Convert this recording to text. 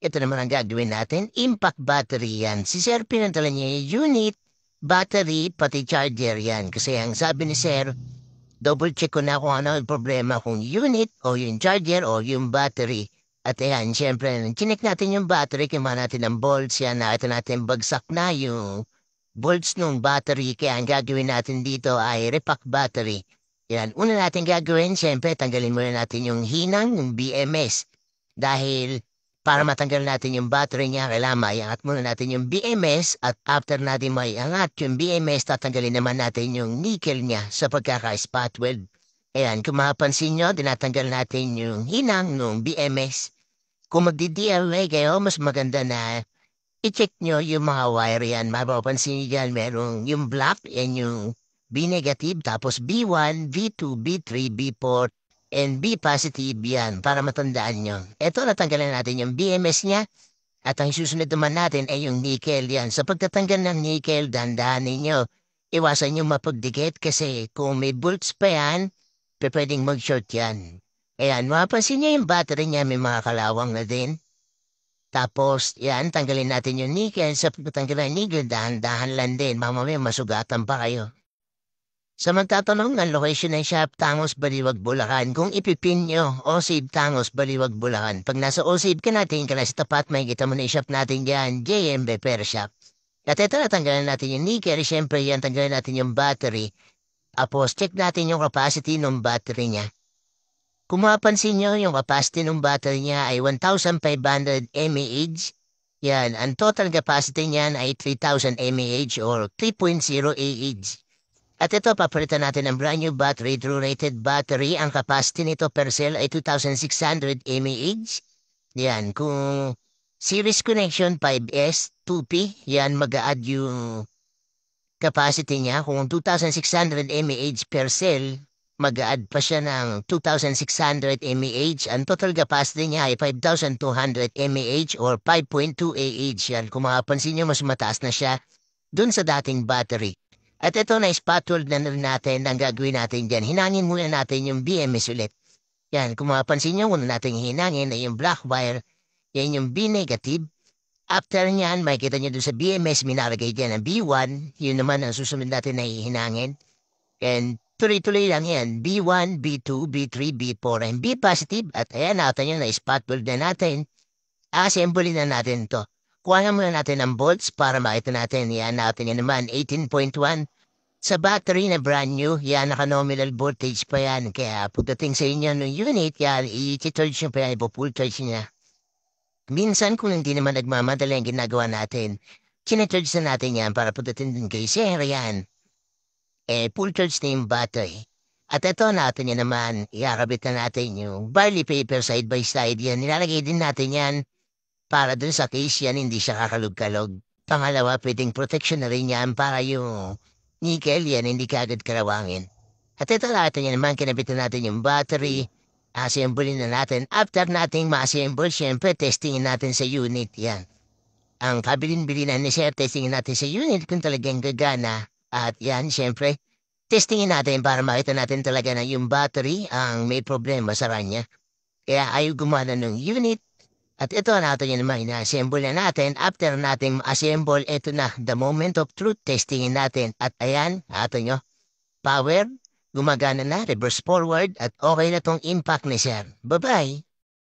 Ito naman ang gagawin natin, impact battery yan. Si Sir pinadala niya yung unit, battery, pati charger yan. Kasi ang sabi ni Sir, double check ko na kung ano ang problema kung unit o yung charger o yung battery. At ayan, syempre, chinek natin yung battery, kima natin ang volts yan, nakita natin bagsak na yung volts nung battery. Kaya ang gagawin natin dito ay repack battery. Yan, una natin gagawin, syempre, tanggalin muna natin yung hinang, yung BMS. Dahil para matanggal natin yung battery niya, kailangan maiangat muna natin yung BMS at after natin maiangat yung BMS, tatanggalin naman natin yung nickel niya sa pagkaka-spot weld. Ayan, kung mapapansin nyo, dinatanggal natin yung hinang ng BMS. Kung magdi-DIY kayo, mas maganda na i-check nyo yung mga wire yan. Mapapansin nyo dyan, merong yung black and yung B negative, tapos B1, B2, B3, B4, and B positive yan para matandaan nyo. Ito, natanggalan natin yung BMS niya at ang susunod naman natin ay yung nickel yan. Sa pagtatanggal ng nickel, dandahanin nyo. Iwasan nyo mapagdikit kasi kung may bolts pa yan, pwedeng mag-short yan. Ayan, mapapansin nyo yung battery niya may mga kalawang na din. Tapos, yan, tanggalin natin yung nickel. Sa pagtatanggal ng nickel, dahan-dahan lang din. Mamamaya masugatan pa kayo. Sa magtatanong ng location ng shop, Tangos, Baliwag, Bulacan, kung ipipin nyo, OSIB, Tangos, Baliwag, Bulacan. Pag nasa OSIB ka natin, ka na sa tapat, may kita mo na yung shop natin dyan, JM Repair Shop. At ito na, tanggalan natin yung nickel. Siyempre yan, tanggalan natin yung battery. Tapos, check natin yung capacity ng battery niya. Kung mapapansin nyo, yung capacity ng battery niya ay 1,500 mAh. Yan, ang total capacity niyan ay 3,000 mAh or 3.0 AH. At ito, papalitan natin ang brand new battery, true rated battery. Ang capacity nito per cell ay 2,600 mAh. Yan, kung series connection 5S, 2P, yan mag-a-add yung capacity niya. Kung 2,600 mAh per cell, mag-a-add pa siya ng 2,600 mAh. Ang total capacity niya ay 5,200 mAh or 5.2 AH. Yan, kung makapansin nyo, mas mataas na siya dun sa dating battery. At ito na spot weld na rin natin ang gagawin natin dyan. Hinangin muna natin yung BMS ulit. Yan, kung mapapansin nyo, muna natin hinangin na yung black wire. Yan yung B negative. After nyan, makikita nyo doon sa BMS, minalagay dyan ang B1. Yun naman ang susunod natin na hihinangin. And tuloy-tuloy lang yan. B1, B2, B3, B4, and B positive. At ayan natin yun na spot weld na natin. Assembly na natin to. Kuha na muna natin ang bolts para makita natin. Yan natin yan naman, 18.1. Sa battery na brand new, yan naka-nominal voltage pa yan. Kaya pagdating sa inyo ng unit, yan, i-charge nyo pa yan, ipo-full charge niya. Minsan kung hindi naman nagmamadali ang ginagawa natin, charge na natin yan para pagdating din kay Sir, yan. Full charge na yung battery. At ito natin yan naman, iakabit na natin yung barley paper side by side yan. Nilalagay din natin yan para dun sa case yan, hindi siya kakalog-kalog. Pangalawa, pwedeng protection na rin yan para yung nickel yan, hindi kagad karawangin. At ito natin yan naman, kinabitan natin yung battery, assemble na natin. After nating ma-assemble, syempre, testingin natin sa unit yan. Ang kabilin-bilinan ni Sir, testingin natin sa unit kung talagang gagana. At yan, syempre, testingin natin para makita natin talaga na yung battery ang may problema sa kanya. Kaya ayaw gumana ng unit. At ito natin yan naman, ina-assemble na natin. After natin assemble, ito na, the moment of truth, testingin natin. At ayan, ato nyo, power, gumagana na, reverse forward, at okay na tong impact ni Sir. Bye-bye!